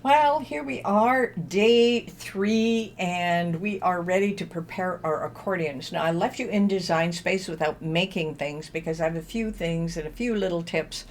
Well, here we are, day 3, and we are ready to prepare our accordions. Now, I left you in Design Space without making things because I have a few things and a few little tips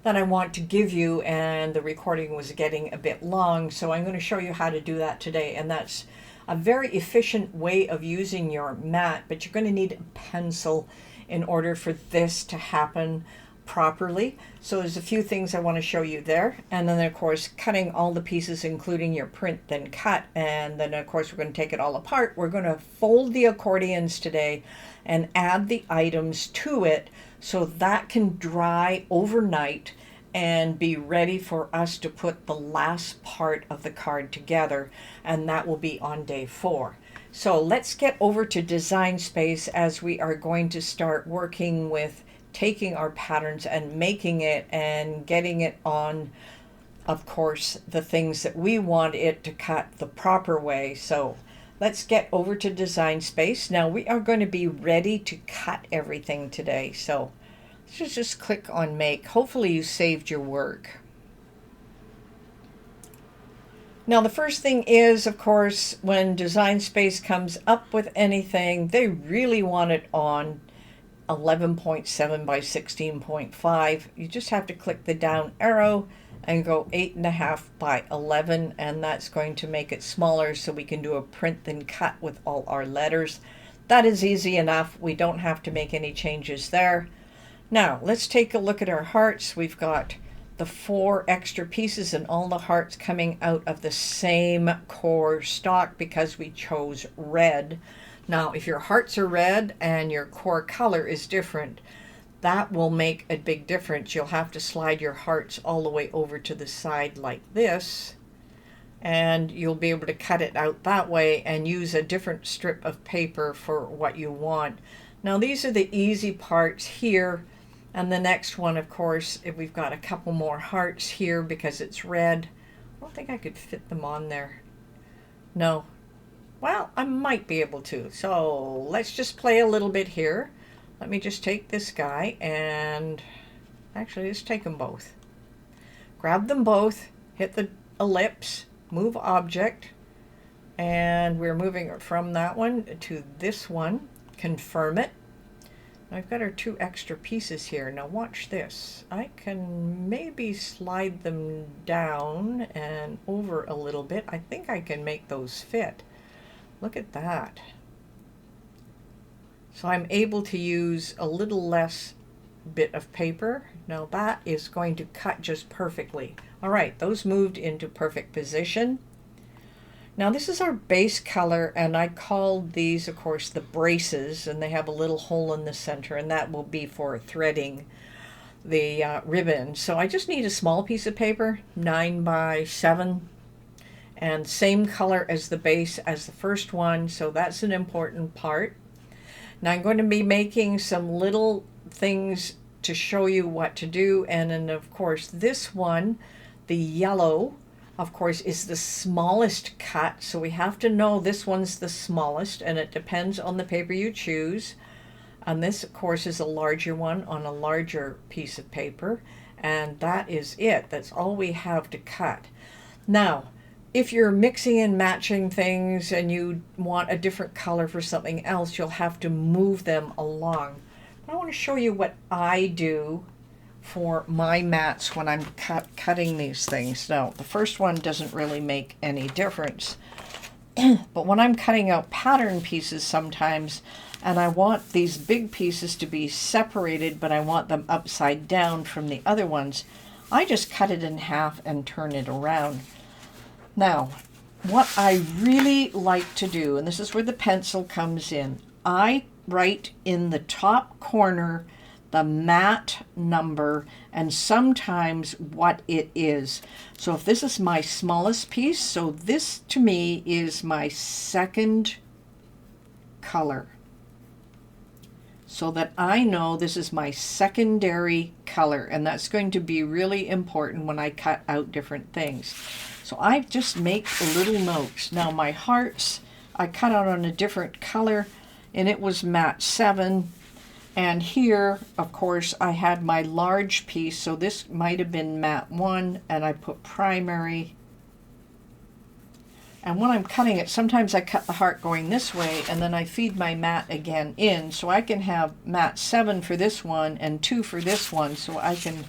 that I want to give you, and the recording was getting a bit long, so I'm going to show you how to do that today. And that's a very efficient way of using your mat, but you're going to need a pencil in order for this to happen properly. So there's a few things I want to show you there, and then of course cutting all the pieces including your print then cut, and then of course we're going to take it all apart. We're going to fold the accordions today and add the items to it so that can dry overnight and be ready for us to put the last part of the card together, and that will be on day 4. So let's get over to Design Space as we are going to start working with taking our patterns and making it and getting it on, of course, the things that we want it to cut the proper way. So let's get over to Design Space. Now we are going to be ready to cut everything today. So let's just click on make. Hopefully you saved your work. Now the first thing is, of course, when Design Space comes up with anything, they really want it on 11.7 by 16.5. You just have to click the down arrow and go 8.5 by 11, and that's going to make it smaller so we can do a print then cut with all our letters. That is easy enough. We don't have to make any changes there. Now let's take a look at our hearts. We've got the 4 extra pieces and all the hearts coming out of the same core stock because we chose red. Now, if your hearts are red and your core color is different, that will make a big difference. You'll have to slide your hearts all the way over to the side like this, and you'll be able to cut it out that way and use a different strip of paper for what you want. Now, these are the easy parts here, and the next one, of course, if we've got a couple more hearts here because it's red. I don't think I could fit them on there. No. Well, I might be able to. So let's just play a little bit here. Let me just take this guy and actually let's take them both. Grab them both, hit the ellipse, move object, and we're moving it from that one to this one. Confirm it. I've got our 2 extra pieces here. Now watch this. I can maybe slide them down and over a little bit. I think I can make those fit. Look at that. So I'm able to use a little less bit of paper. Now that is going to cut just perfectly. All right, those moved into perfect position. Now this is our base color, and I called these, of course, the braces, and they have a little hole in the center, and that will be for threading the ribbon. So I just need a small piece of paper, 9 by 7. And same color as the base as the first one, so that's an important part. Now I'm going to be making some little things to show you what to do, and then of course this one, the yellow, of course, is the smallest cut, so we have to know this one's the smallest, and it depends on the paper you choose. And this, of course, is a larger one on a larger piece of paper, and that is it. That's all we have to cut. Now, if you're mixing and matching things and you want a different color for something else, you'll have to move them along. But I want to show you what I do for my mats when I'm cutting these things. Now, the first one doesn't really make any difference. But when I'm cutting out pattern pieces sometimes, and I want these big pieces to be separated, but I want them upside down from the other ones, I just cut it in half and turn it around. Now, what I really like to do, and this is where the pencil comes in, I write in the top corner the mat number and sometimes what it is. So if this is my smallest piece, so this to me is my second color, so that I know this is my secondary color, and that's going to be really important when I cut out different things. So I just make little notes. Now my hearts, I cut out on a different color, and it was mat 7. And here, of course, I had my large piece, so this might have been mat 1, and I put primary And when I'm cutting it, sometimes I cut the heart going this way, and then I feed my mat again in, so I can have mat 7 for this one and 2 for this one, so I can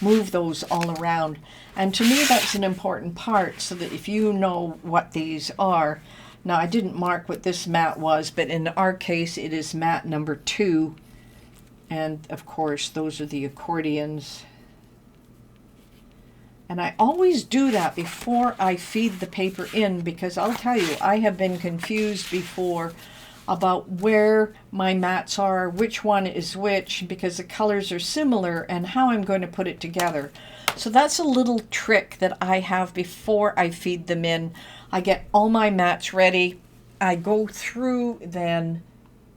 move those all around. And to me, that's an important part, so that if you know what these are. Now, I didn't mark what this mat was, but in our case, it is mat number 2. And of course, those are the accordions. And I always do that before I feed the paper in, because I'll tell you, I have been confused before about where my mats are, which one is which, because the colors are similar, and how I'm going to put it together. So that's a little trick that I have before I feed them in. I get all my mats ready. I go through then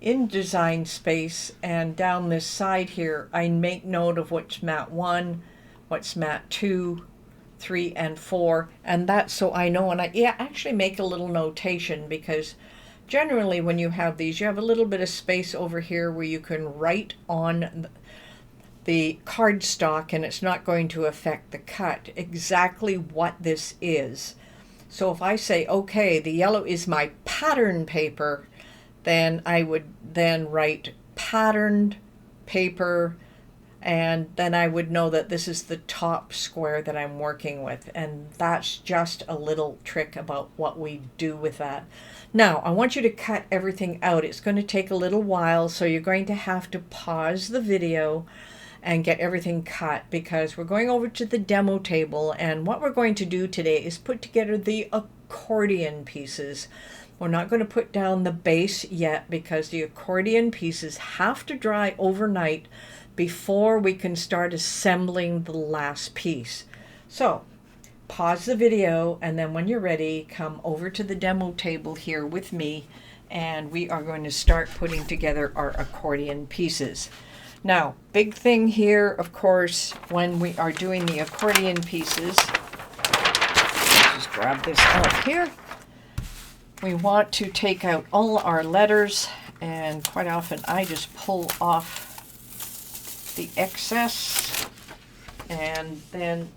in Design Space, and down this side here, I make note of what's mat 1, what's mat 2, 3, and 4, and that's so I know. And I actually make a little notation, because generally when you have these, you have a little bit of space over here where you can write on the cardstock, and it's not going to affect the cut exactly what this is. So if I say, okay, the yellow is my pattern paper, then I would then write patterned paper, and then I would know that this is the top square that I'm working with. And that's just a little trick about what we do with that. Now, I want you to cut everything out. It's going to take a little while, so you're going to have to pause the video and get everything cut, because we're going over to the demo table, and what we're going to do today is put together the accordion pieces. We're not going to put down the base yet, because the accordion pieces have to dry overnight before we can start assembling the last piece. So pause the video, and then when you're ready, come over to the demo table here with me, and we are going to start putting together our accordion pieces. Now, big thing here, of course, when we are doing the accordion pieces, just grab this out here. We want to take out all our letters, and quite often I just pull off the excess, and then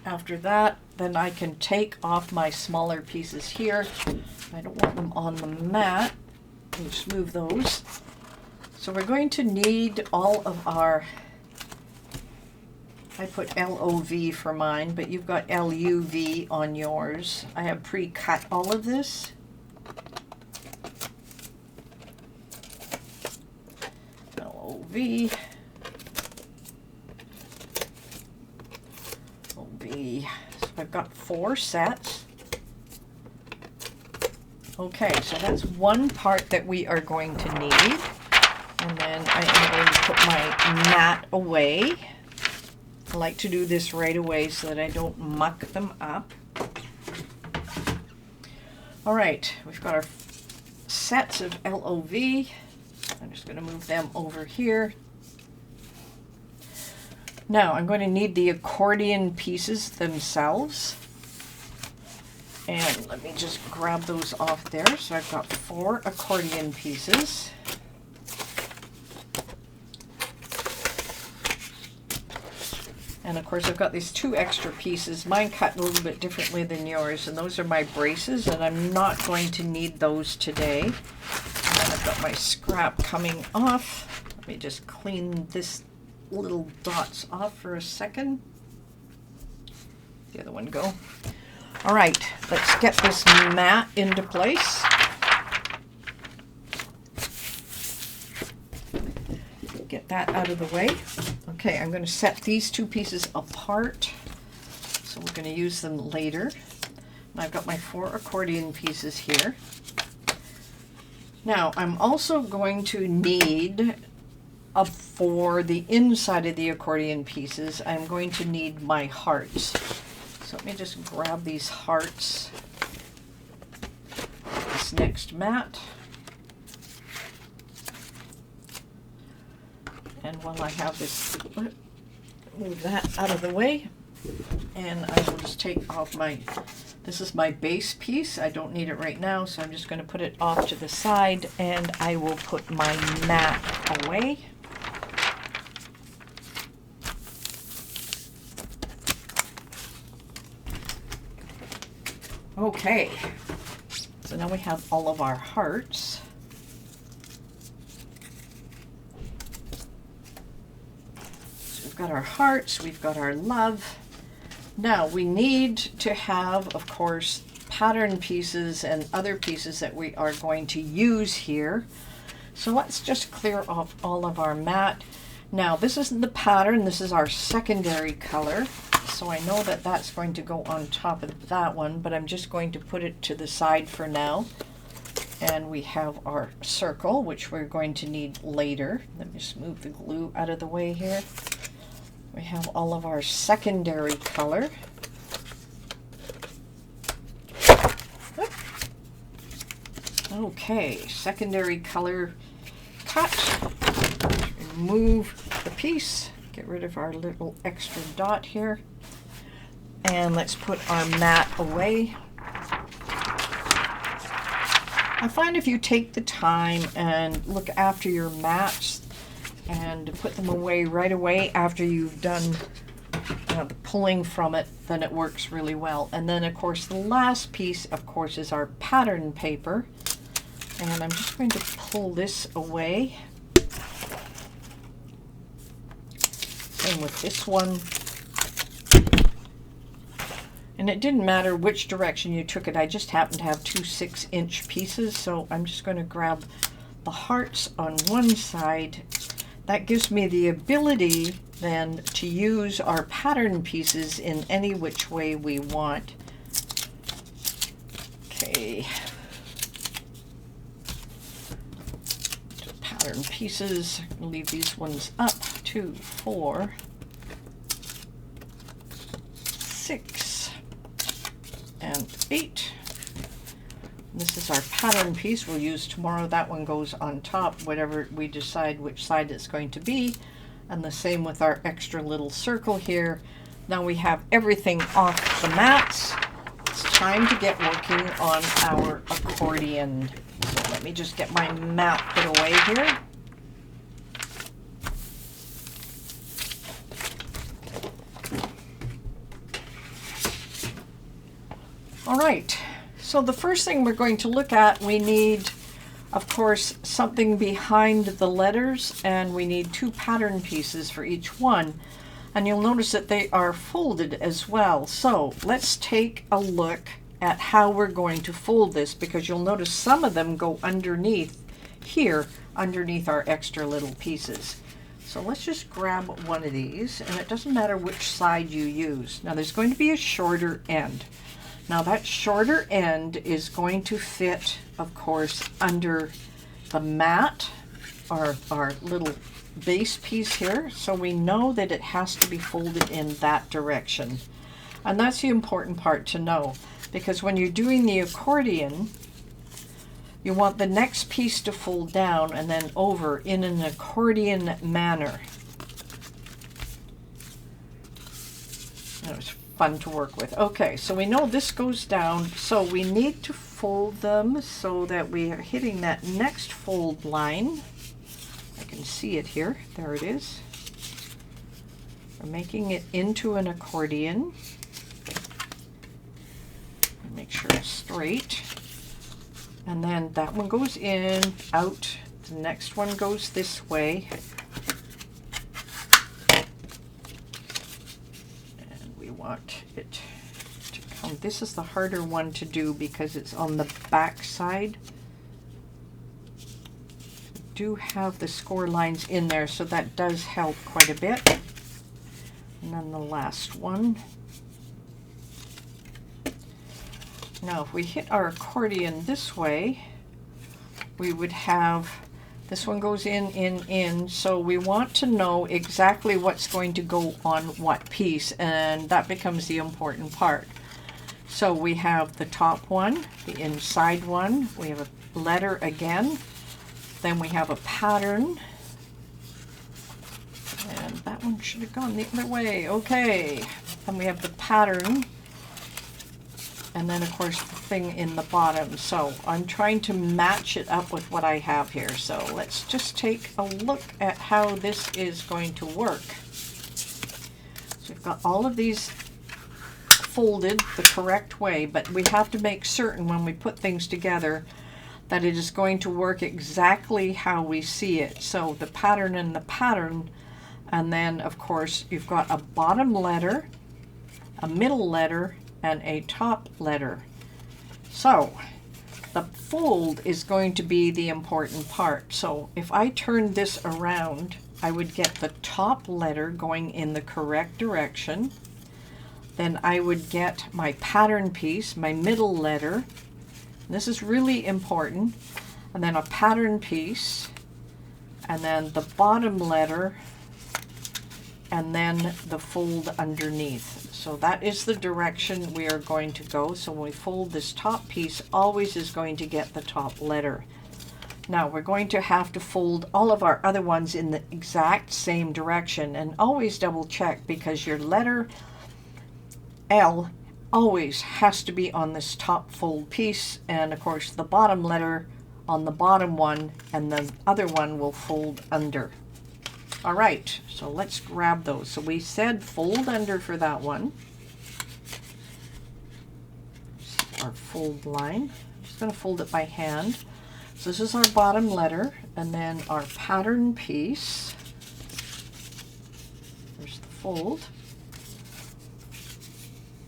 after that, then I can take off my smaller pieces here. I don't want them on the mat. Just move those. So we're going to need all of our, I put LOV for mine, but you've got LUV on yours. I have pre-cut all of this. LOV. LV. So I've got 4 sets. Okay, so that's one part that we are going to need. And then I am going to put my mat away. I like to do this right away so that I don't muck them up. All right, we've got our sets of LOV. I'm just going to move them over here. Now I'm going to need the accordion pieces themselves. And let me just grab those off there. So I've got 4 accordion pieces. And of course I've got these 2 extra pieces. Mine cut a little bit differently than yours, and those are my braces, and I'm not going to need those today. And then I've got my scrap coming off. Let me just clean this little dots off for a second. The other one go. All right, let's get this mat into place. Get that out of the way. Okay, I'm going to set these 2 pieces apart, so we're going to use them later. And I've got my 4 accordion pieces here. Now, I'm also going to need, for the inside of the accordion pieces, I'm going to need my hearts. So let me just grab these hearts, this next mat. And while I have this, move that out of the way, and I will just take off my, this is my base piece. I don't need it right now, so I'm just going to put it off to the side, and I will put my mat away. Okay, so now we have all of our hearts. So we've got our hearts, we've got our love. Now we need to have, of course, pattern pieces and other pieces that we are going to use here. So let's just clear off all of our matte. Now this isn't the pattern, this is our secondary color. So I know that that's going to go on top of that one, but I'm just going to put it to the side for now. And we have our circle, which we're going to need later. Let me just move the glue out of the way here. We have all of our secondary color. Okay, secondary color cut. Remove the piece. Get rid of our little extra dot here. And let's put our mat away. I find if you take the time and look after your mats and put them away right away after you've done the pulling from it, then it works really well. And then of course the last piece, of course, is our pattern paper. And I'm just going to pull this away. Same with this one. And it didn't matter which direction you took it. I just happened to have two 6-inch pieces, so I'm just going to grab the hearts on one side. That gives me the ability then to use our pattern pieces in any which way we want. Okay. Pattern pieces. Leave these ones up. 2, 4, 6, and 8. This is our pattern piece we'll use tomorrow. That one goes on top, whatever we decide which side it's going to be. And the same with our extra little circle here. Now we have everything off the mats. It's time to get working on our accordion. So let me just get my mat put away here. All right, so the first thing we're going to look at, we need, of course, something behind the letters, and we need 2 pattern pieces for each one. And you'll notice that they are folded as well. So let's take a look at how we're going to fold this, because you'll notice some of them go underneath here, underneath our extra little pieces. So let's just grab one of these, and it doesn't matter which side you use. Now there's going to be a shorter end. Now that shorter end is going to fit, of course, under the mat, our little base piece here. So we know that it has to be folded in that direction. And that's the important part to know, because when you're doing the accordion, you want the next piece to fold down and then over in an accordion manner. That was fun to work with. Okay, so we know this goes down, so we need to fold them so that we are hitting that next fold line. I can see it here. There it is. We're making it into an accordion. Make sure it's straight. And then that one goes in, out. The next one goes this way. Want it to come. This is the harder one to do because it's on the back side. We do have the score lines in there, so that does help quite a bit. And then the last one. Now if we hit our accordion this way, we would have this one goes in, so we want to know exactly what's going to go on what piece, and that becomes the important part. So we have the top one, the inside one, we have a letter again, then we have a pattern, and that one should have gone the other way. Okay, then we have the pattern, and then of course the thing in the bottom. So I'm trying to match it up with what I have here. So let's just take a look at how this is going to work. So we've got all of these folded the correct way, but we have to make certain when we put things together that it is going to work exactly how we see it. So the pattern and the pattern, and then of course you've got a bottom letter, a middle letter, and a top letter. So the fold is going to be the important part. So if I turn this around, I would get the top letter going in the correct direction. Then I would get my pattern piece, my middle letter. This is really important. And then a pattern piece, and then the bottom letter, and then the fold underneath. So that is the direction we are going to go. So when we fold this top piece, always is going to get the top letter. Now we're going to have to fold all of our other ones in the exact same direction, and always double check, because your letter L always has to be on this top fold piece, and of course the bottom letter on the bottom one, and the other one will fold under. All right, so let's grab those. So we said fold under for that one. Our fold line. I'm just going to fold it by hand. So this is our bottom letter, and then our pattern piece. There's the fold.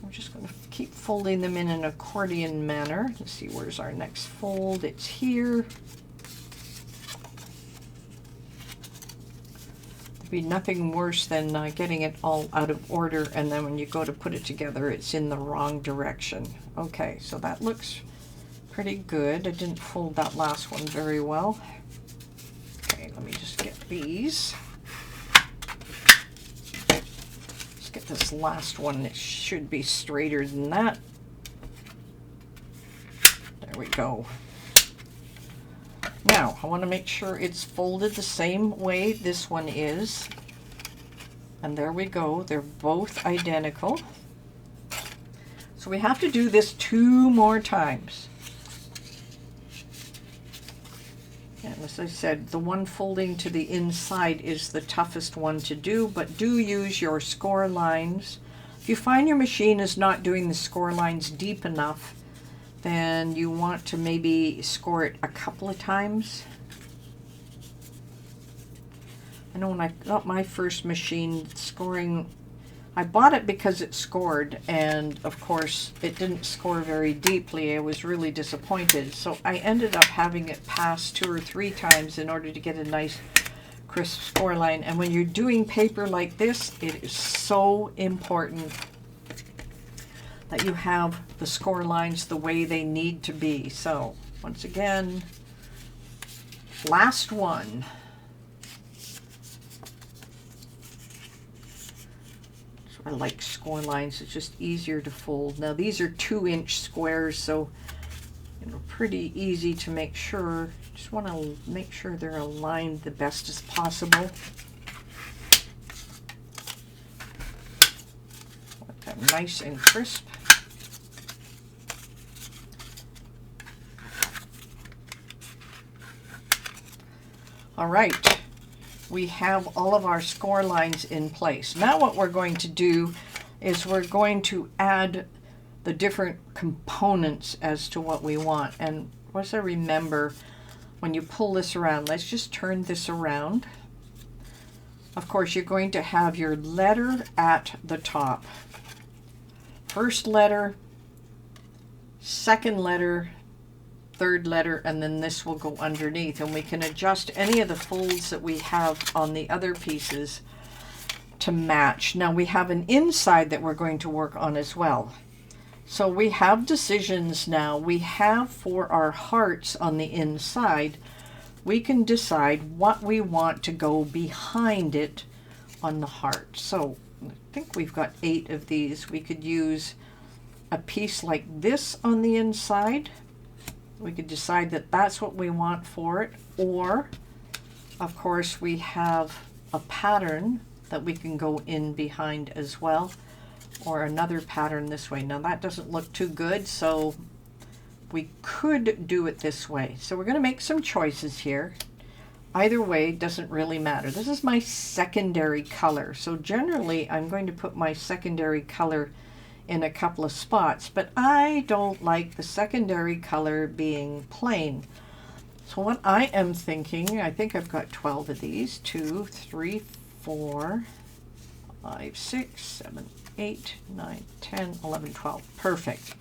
I'm just going to keep folding them in an accordion manner. Let's see, where's our next fold? It's here. There'd be nothing worse than getting it all out of order, and then when you go to put it together, it's in the wrong direction. Okay, so that looks pretty good. I didn't fold that last one very well. Okay, let me just get these. Let's get this last one. It should be straighter than that. There we go. Now, I want to make sure it's folded the same way this one is. And there we go. They're both identical. So we have to do this 2 more times. And as I said, the one folding to the inside is the toughest one to do, but do use your score lines. If you find your machine is not doing the score lines deep enough, then you want to maybe score it a couple of times. I know when I got my first machine, scoring, I bought it because it scored, and of course it didn't score very deeply. I was really disappointed, so I ended up having it pass 2 or 3 times in order to get a nice crisp score line. And when you're doing paper like this, it is so important that you have the score lines the way they need to be. So once again, last one. I like score lines. It's just easier to fold. Now these are 2-inch squares, so pretty easy to make sure. Just want to make sure they're aligned the best as possible. Want them nice and crisp. All right. We have all of our score lines in place. Now what we're going to do is we're going to add the different components as to what we want. And once I remember, when you pull this around, let's just turn this around. Of course, you're going to have your letter at the top. First letter, second letter, third letter, and then this will go underneath, and we can adjust any of the folds that we have on the other pieces to match. Now we have an inside that we're going to work on as well. So we have decisions now. We have for our hearts on the inside, we can decide what we want to go behind it on the heart. So I think we've got 8 of these. We could use a piece like this on the inside. We could decide that that's what we want for it, or of course we have a pattern that we can go in behind as well, or another pattern this way. Now that doesn't look too good, so we could do it this way. So we're going to make some choices here. Either way doesn't really matter. This is my secondary color, so generally I'm going to put my secondary color in a couple of spots, but I don't like the secondary color being plain. So what I am thinking, I think I've got 12 of these, 2, 3, 4, 5, 6, 7, 8, 9, 10, 11, 12. Perfect.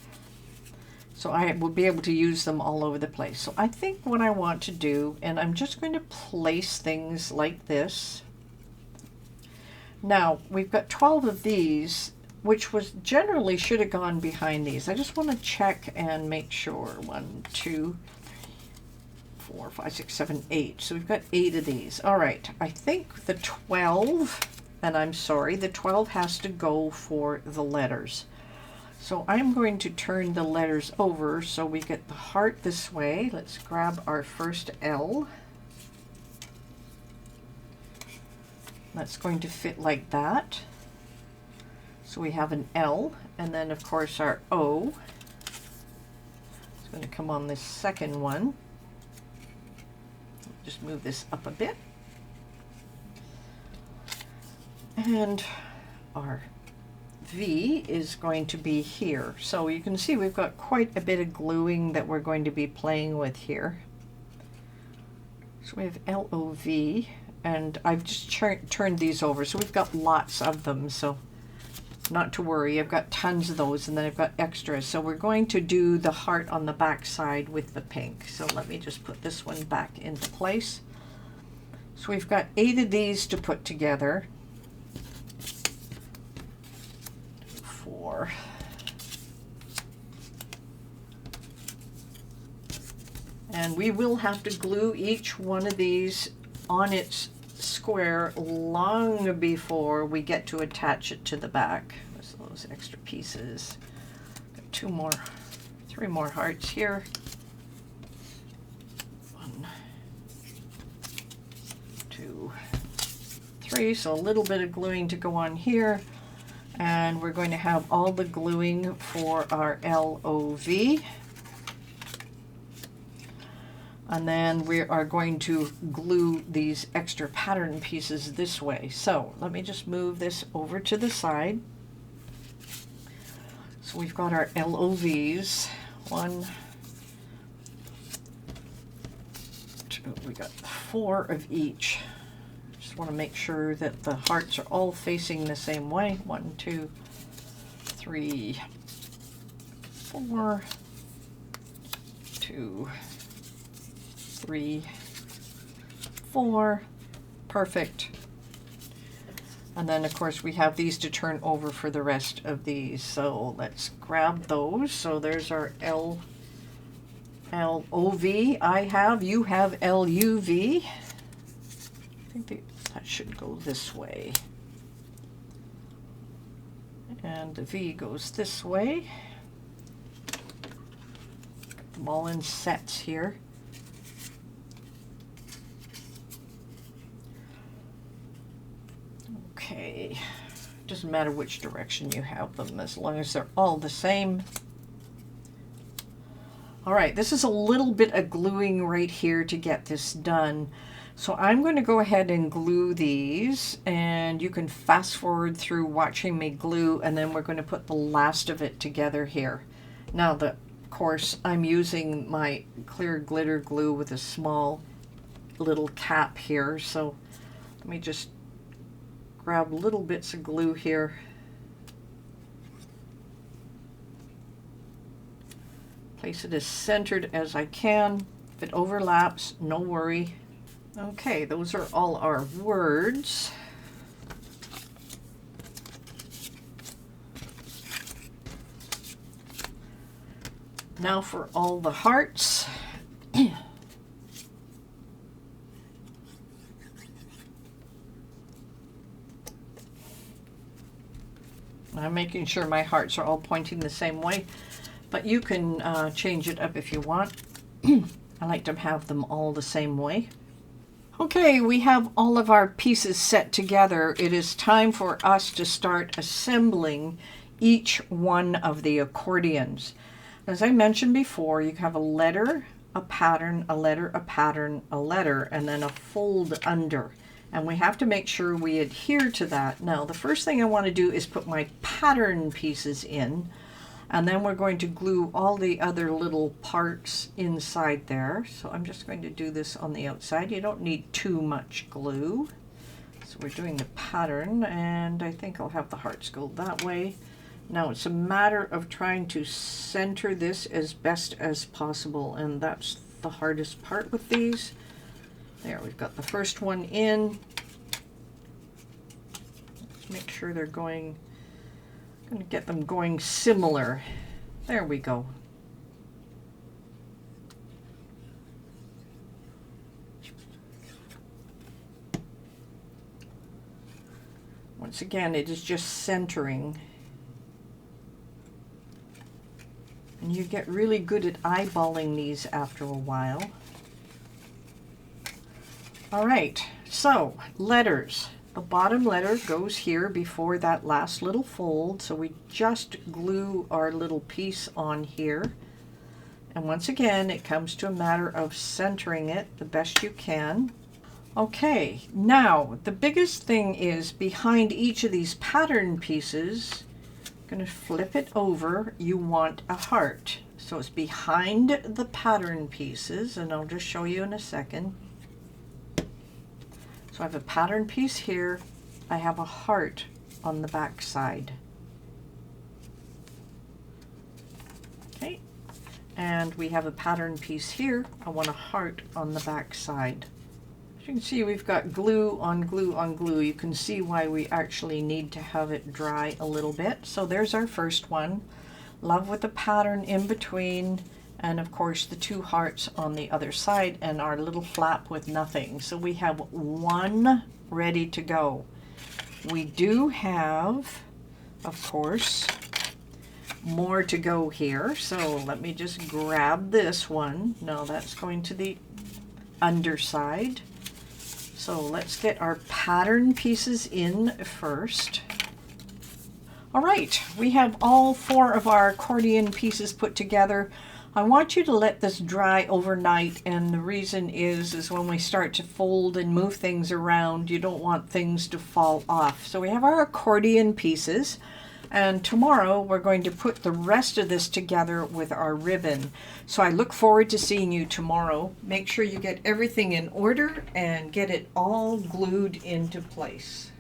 So I will be able to use them all over the place. So I think what I want to do, and I'm just going to place things like this. Now, we've got 12 of these, which was generally should have gone behind these. I just want to check and make sure. 1, 2, 4, 5, 6, 7, 8. So we've got 8 of these. All right, I think the 12, and I'm sorry, the 12 has to go for the letters. So I'm going to turn the letters over so we get the heart this way. Let's grab our first L. That's going to fit like that. So we have an L, and then of course our O. It's going to come on this second one. Just move this up a bit. And our V is going to be here. So you can see we've got quite a bit of gluing that we're going to be playing with here. So we have L-O-V, and I've just turned these over. So we've got lots of them, so not to worry. I've got tons of those, and then I've got extras. So we're going to do the heart on the back side with the pink. So let me just put this one back into place. So we've got 8 of these to put together. 4. And we will have to glue each one of these on its square long before we get to attach it to the back. There's those extra pieces. Got 3 more hearts here. 1, 2, 3. So a little bit of gluing to go on here. And we're going to have all the gluing for our LOV. And then we are going to glue these extra pattern pieces this way. So let me just move this over to the side. So we've got our LOVs. 1, 2, we got 4 of each. Just want to make sure that the hearts are all facing the same way. 1, 2, 3, 4, 2, 3, 4. Perfect. And then of course we have these to turn over for the rest of these. So let's grab those. So there's our L-O-V. You have L-U-V. I think that should go this way. And the V goes this way. Got them all in sets here. Okay, doesn't matter which direction you have them as long as they're all the same. All right, this is a little bit of gluing right here to get this done. So I'm going to go ahead and glue these, and you can fast forward through watching me glue, and then we're going to put the last of it together here. Now, of course, I'm using my clear glitter glue with a small little cap here. So let me just grab little bits of glue here. Place it as centered as I can. If it overlaps, no worry. Okay, those are all our words. Now for all the hearts. I'm making sure my hearts are all pointing the same way, but you can change it up if you want. I like to have them all the same way. Okay, we have all of our pieces set together. It is time for us to start assembling each one of the accordions. As I mentioned before, you have a letter, a pattern, a letter, a pattern, a letter, and then a fold under. And we have to make sure we adhere to that. Now, the first thing I want to do is put my pattern pieces in, and then we're going to glue all the other little parts inside there. So I'm just going to do this on the outside. You don't need too much glue. So we're doing the pattern, and I think I'll have the hearts go that way. Now it's a matter of trying to center this as best as possible, and that's the hardest part with these. There, we've got the first one in. Let's make sure they're going, I'm going to get them going similar. There we go. Once again, it is just centering. And you get really good at eyeballing these after a while. All right, so letters. The bottom letter goes here before that last little fold, so we just glue our little piece on here. And once again, it comes to a matter of centering it the best you can. Okay, now the biggest thing is behind each of these pattern pieces, I'm going to flip it over, you want a heart. So it's behind the pattern pieces, and I'll just show you in a second. So I have a pattern piece here, I have a heart on the back side. Okay, and we have a pattern piece here, I want a heart on the back side. As you can see, we've got glue on glue on glue. You can see why we actually need to have it dry a little bit. So there's our first one. Love with the pattern in between, and of course the two hearts on the other side, and our little flap with nothing. So we have one ready to go. We do have, of course, more to go here. So let me just grab this one. No, that's going to the underside. So let's get our pattern pieces in first. All right, we have all 4 of our accordion pieces put together. I want you to let this dry overnight, and the reason is when we start to fold and move things around, you don't want things to fall off. So we have our accordion pieces, and tomorrow we're going to put the rest of this together with our ribbon. So I look forward to seeing you tomorrow. Make sure you get everything in order and get it all glued into place.